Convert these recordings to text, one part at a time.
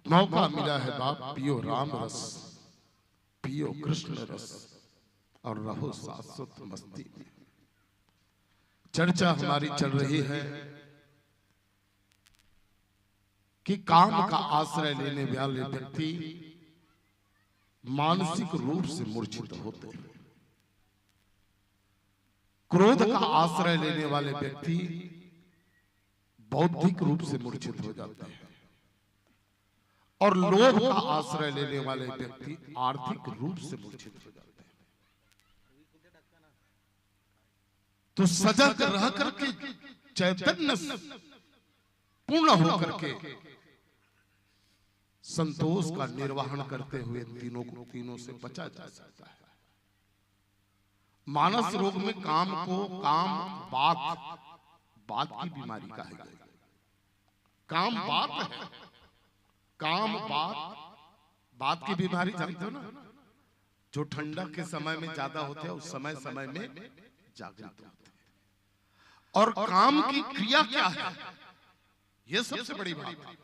मौका मिला है बाप, पियो राम रस, पियो कृष्ण रस और रहो शाश्वत मस्ती में। चर्चा हमारी चल रही है कि काम का आश्रय लेने वाले व्यक्ति मानसिक रूप से मूर्छित होते हैं, क्रोध का आश्रय लेने वाले व्यक्ति बौद्धिक रूप से मूर्छित हो जाते हैं और लोभ का आश्रय लेने वाले व्यक्ति आर्थिक रूप से मूर्छित हो जाते हैं। तो सजग रह करके चैतन्य पूर्ण होकर के संतोष का निर्वहन करते हुए तीनों से बचा जा सकता है। मानस रोग में काम बात की बीमारी कहा गया। काम बात है, काम बात की बीमारी जानते हो ना, जो ठंडक के समय में ज्यादा होते हैं उस समय में जागृत होते हैं। और काम की क्रिया क्या है, यह सबसे बड़ी बात है।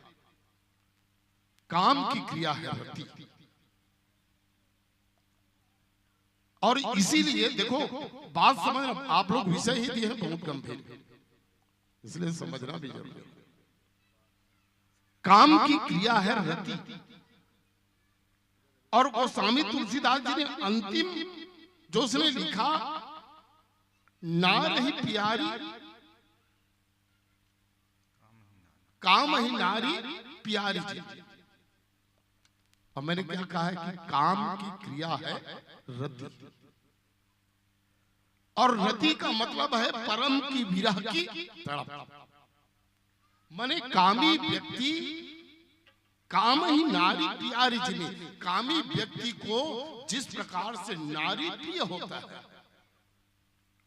काम की क्रिया है रति, और इसीलिए देखो बात समझ, आप लोग विषय ही दिए हैं बहुत गंभीर, इसलिए समझना भी जरूरी है। काम की क्रिया है रति, और गोस्वामी तुलसीदास जी ने अंतिम जो उसने लिखा, ना रही प्यारी काम ही नारी प्यारी जी। और मैंने क्या कहा है कि काम की क्रिया है रति, और रति का मतलब है परम की विरह की तड़प। माने कामी व्यक्ति, काम ही नारी प्यारी जिने, कामी व्यक्ति को जिस प्रकार से नारी प्रिय होता है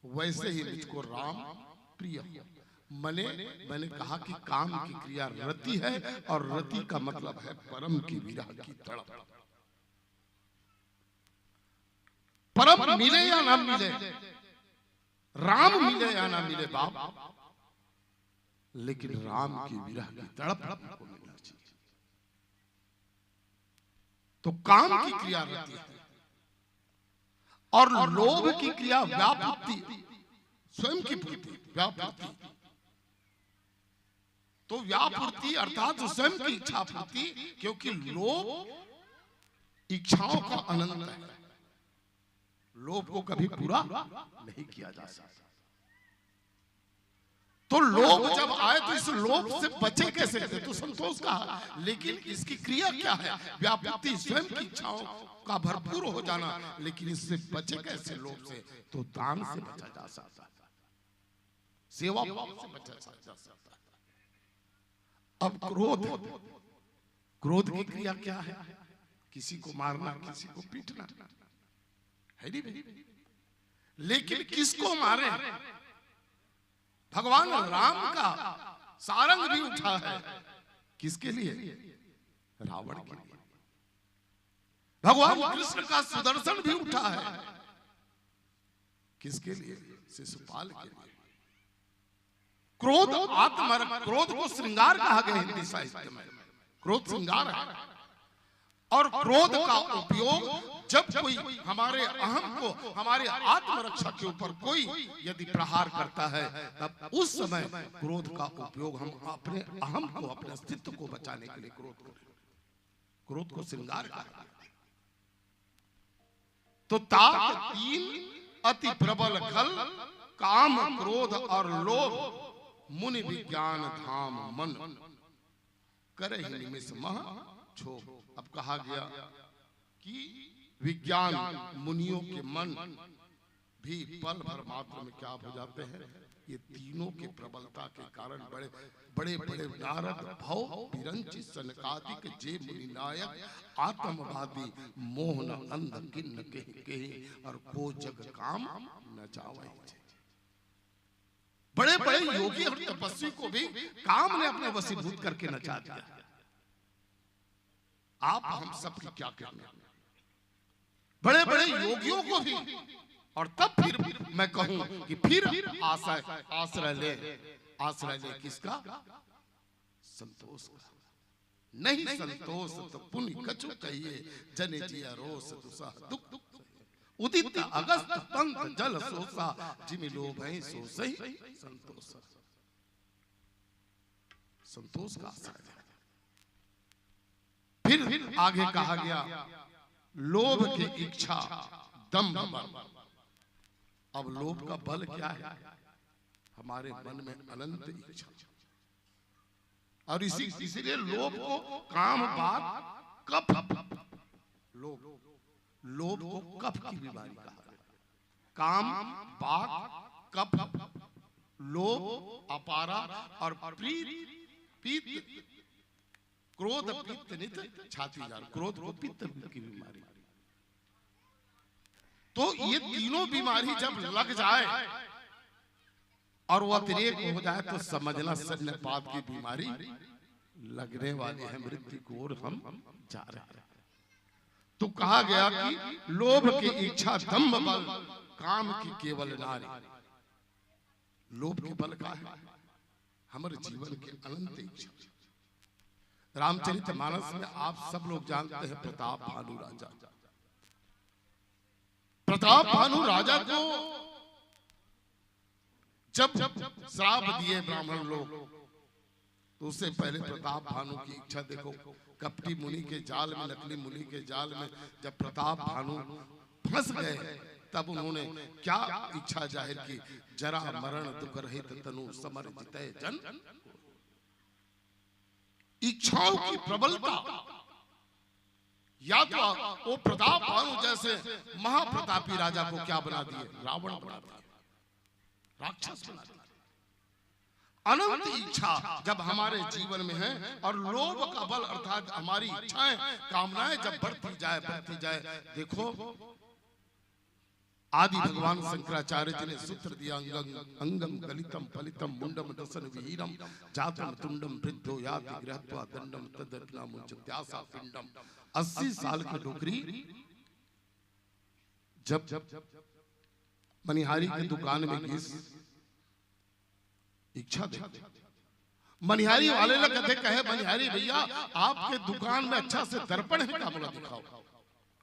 वैसे ही मुझको राम प्रिय। मैंने कहा कि काम की क्रिया रति है, और रति का मतलब है परम की विरह की तड़प। परम मिले या ना मिले, राम मिले या ना मिले बाप, लेकिन राम की विरह की तड़प को मिलना चाहिए। तो काम की क्रिया रति है, और लोभ की क्रिया व्यापूर्ति, स्वयं की पूर्ति, व्यापूर्ति। तो व्यापूर्ति अर्थात स्वयं की इच्छा पूर्ति, क्योंकि लोभ इच्छाओं का अनंत है, लोभ को कभी पूरा नहीं किया जा सकता। तो लोभ जब आए तो इस लोभ से बचे कैसे, तो संतोष कहा, लेकिन इसकी क्रिया क्या है, व्यापूर्ति, स्वयं की इच्छाओं का भरपूर हो जाना। लेकिन इससे बचे कैसे लोभ से, तो दान से बचा जा सकता है, सेवा भाव से बचा जा सकता है। अब क्रोध की क्रिया क्या है, किसी को मारना, किसी को पीटना है नहीं। लेकिन किसको मारे, भगवान राम का सारंग भी उठा है, किसके लिए, रावण के लिए। भगवान कृष्ण का सुदर्शन भी उठा है, किसके लिए, शिशुपाल के लिए। क्रोध आत्मरक, क्रोध को श्रृंगार कहा गया हिंदी साहित्य में, क्रोध श्रृंगार है। और क्रोध का उपयोग जब कोई हमारे अहम को, हमारे आत्मरक्षा के ऊपर कोई यदि प्रहार करता है, तब उस समय क्रोध का उपयोग हम अपने अहम को, अपने अस्तित्व को बचाने के लिए क्रोध को श्रृंगार करते हैं। तो ताप तीन अति प्रबल खल, काम क्रोध और लोभ, मुनि विज्ञान धाम मन, करे निमिष मह छो। अब कहा गया कि विज्ञान, मुनियों के मन भी पल भर मात्र में क्या हो जाते हैं, ये तीनों के प्रबलता के कारण बड़े बड़े नारद भव विरंचि सनकादिक जे मुनि नायक, आत्मवादी मोहन अंध किन्न कहि, और को जग काम न चावे। बड़े बड़े योगी और तपस्वी को भी काम ने अपने वशीभूत करके नचा दिया। आप हम सब की क्या कहना, बड़े बड़े योगियों को भी। और तब फिर मैं कहूं कि फिर आश्रय ले किसका, संतोष का। नहीं संतोष तो पुनि कछु कहिए, जने जिया रोस दुसा दुख उदित अगस्त पंत जल सोसा, जिमि लोभ है सो सही संतोष। संतोष का आश्रय है। फिर आगे कहा गया लोभ की इच्छा दंभ बल। अब लोभ का बल क्या है? हमारे मन में अनंत इच्छा, और इसीलिए लोभ को काम बात कफ, लोभ को कफ की बीमारी कहा है। काम बात कफ, लोभ अपारा और पीत क्रोध पित्त नित छाती जार। क्रोध को पित्त की बीमारी। तो ये तीनों बीमारी जब लग जाए और वो अतिरेक हो जाए तो समझना सन्निपात की बीमारी लगने वाली है, मृत्यु की ओर हम जा रहे हैं। तो कहा गया कि लोभ की इच्छा दंभ बल, काम की केवल नारी। लोभ के बल का है हमारे जीवन के अनंत इच्छा। रामचरितमानस में आप सब लोग जानते हैं प्रताप भानु राजा। प्रताप भानु राजा को जब श्राप दिए ब्राह्मण लोग, तो उससे पहले प्रताप भानु की इच्छा देखो। कपटी मुनि के जाल में, नकली मुनि के जाल में जब प्रताप भानु फंस गए, तब उन्होंने क्या इच्छा जाहिर की? जरा मरण दुख रहित तनु समर जितै जन। इच्छाओं की प्रबलता, या तो वो प्रताप भानु जैसे महाप्रतापी राजा को क्या बना दिए? रावण बना दिया, राक्षस बना दिया। अनंत इच्छा जब हमारे जीवन में है, और लोभ का बल अर्थात हमारी इच्छाएं कामनाएं जब बढ़ती जाए। देखो आदि भगवान शंकराचार्य जी ने सूत्र दिया, अंगम गलितम फलितम मुंडम दसन विहीरम जातम तुंडम वृद्धो याति गृहत्वा दंडम तदर्पणा मुंचत्यासा पिंडम। 80 साल की नौकरी जब मनिहारी की दुकान में घिस इच्छा दे, मनिहारी वाले लोग कहे मनिहारी भैया आपके दुकान में अच्छा से दर्पण है क्या? बोला दिखाओ।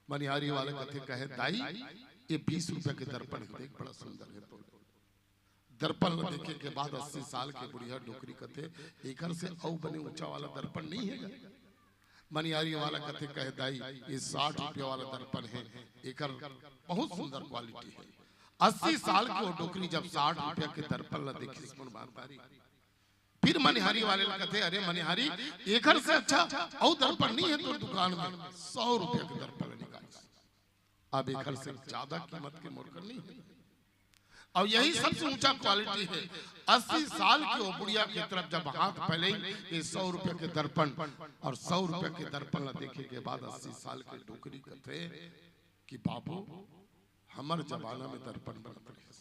मनिहारी वाले कहे दाई ये 20 रुपए के दर्पण देख, बड़ा सुंदर है। तो दर्पण देखे के बाद 80 साल के बुढ़िया डोकरी एक से औ बने ऊंचा वाला दर्पण नहीं है। मनिहारी वाला कहे दाई ये 60 रुपये वाला दर्पण है, एक बहुत सुंदर क्वालिटी है। 80 साल की वो डोकरी जब 60 रुपया के दर्पण ला देखी इसमें बारी, फिर मनिहारी वाले कहते अरे मनिहारी एक से अच्छा और दर्पण नहीं है तो दुकान में 100 रुपया के दर्पण निकाल। अब एक से ज्यादा कीमत के मोरकर नहीं है, और यही सबसे ऊंचा क्वालिटी है। 80 साल की वो बुढ़िया की तरफ जब हाथ फैले, ये 100 रुपए के दर्पण और 100 रुपए के दर्पण ला देखे के बाद 80 साल के डोकरी कहते कि बाबू हमारे जमाना में दर्पण बनते रहे।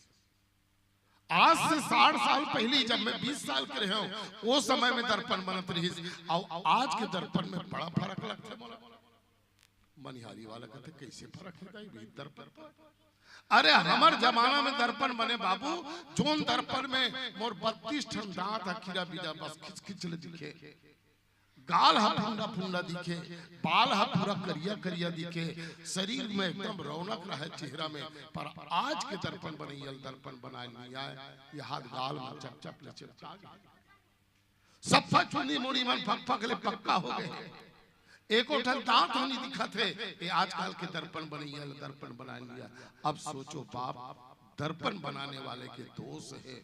आज से 60 साल पहले जब मैं 20 साल के रहे हूं, वो समय में दर्पण बनत रही और आज के दर्पण में बड़ा फर्क लगता है। मनिहारी वाला कहते कैसे फर्क है दर्पण? अरे हमारे जमाना में दर्पण बने बाबू, जोन दर्पण में मोर 32 ठन दांत खीरा बीजा बस खिच खिच दिखे, गाल हा फुंडा फुंडा दिखे, बाल हा पूरा करिया करिया दिखे, शरीर में एकदम रौनक रहे चेहरा में। पर आज के दर्पण बने दर्पण बनाए नहीं आए, ये हाथ गाल में चप चप ले चिपका गए, सब चुनी मुड़ी मन फक फक ले पक्का हो गए, एक उठल दांत नहीं दिखा थे। ये आजकल के दर्पण बने दर्पण बना लिया। अब सोचो बाप, दर्पण बनाने वाले के दोष है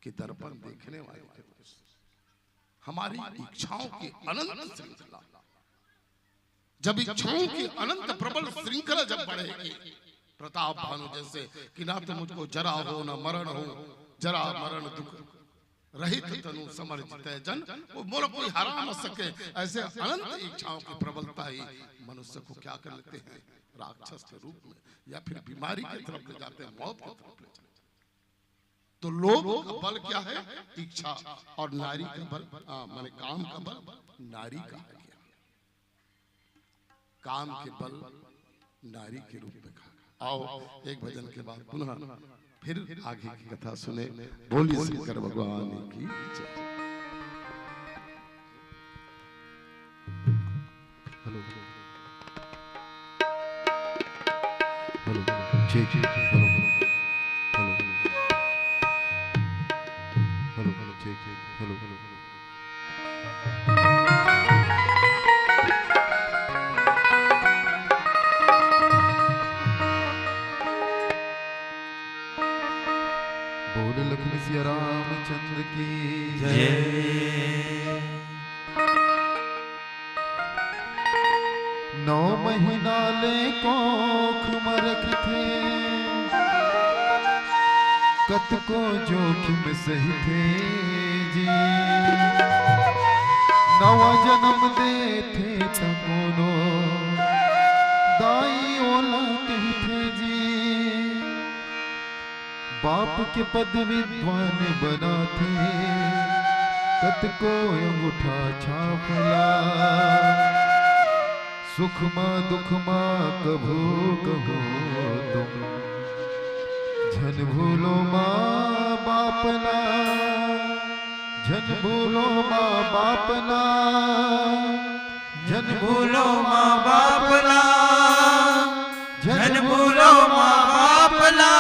कि दर्पण देखने वाले के दोष। हमारी इच्छाओं की अनंत श्रृंखला, जब इच्छाओं की अनंत प्रबल श्रृंखला जब बढ़ेगी, प्रताप भानु जैसे कि ना तो मुझको जरा हो ना मरण हो, जरा मरण दुख रहित तनु समर जितै जन, वो मोर कोई हरा न सके। ऐसे अनंत इच्छाओं की प्रबलता ही मनुष्य को क्या कर लेते हैं? राक्षस के रूप में, या फिर बीमारी की तरफ ले जाते हैं, मौत की तरफ ले जाते हैं। तो लोभ का बल क्या है? इच्छा। और नारी का बल माने काम का बल नारी का है। काम के बल नारी के रूप में कहा। आओ एक भजन के बाद पुनः फिर आगे की कथा सुने। बोलिए शंकर भगवान की जय। चेक हेलो चेक हेलो बोल लक्ष्मी सिया रामचंद्र की जय। 9 महीना ले कोख मरख थे, कत को जोखिम सही थे जी। नवा जन्म दे थे तकोनो दाई ओला कहते जी। बाप के पद विद्वान बना थे, कत को अंगूठा छापला। सुख मां दुख मां कभू कहो तुम, झन भूलो मां बापना, झन भूलो मां बापना, झन भूलो मां बापना, झन भूलो मां बापना।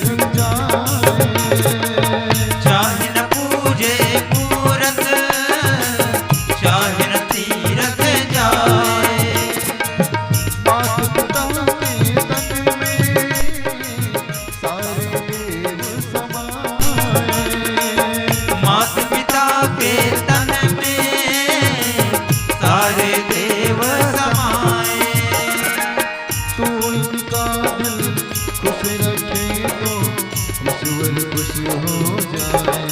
तीर्थ जाए। चाहे न पूजे मूरत, चाहे न तीरथ जाए। मात पिता के तन में सारे देव समाए। मात पिता के तन में सारे देव समाए। तू इनका दिल खुश रखे तो ईश्वर खुश हो जाए।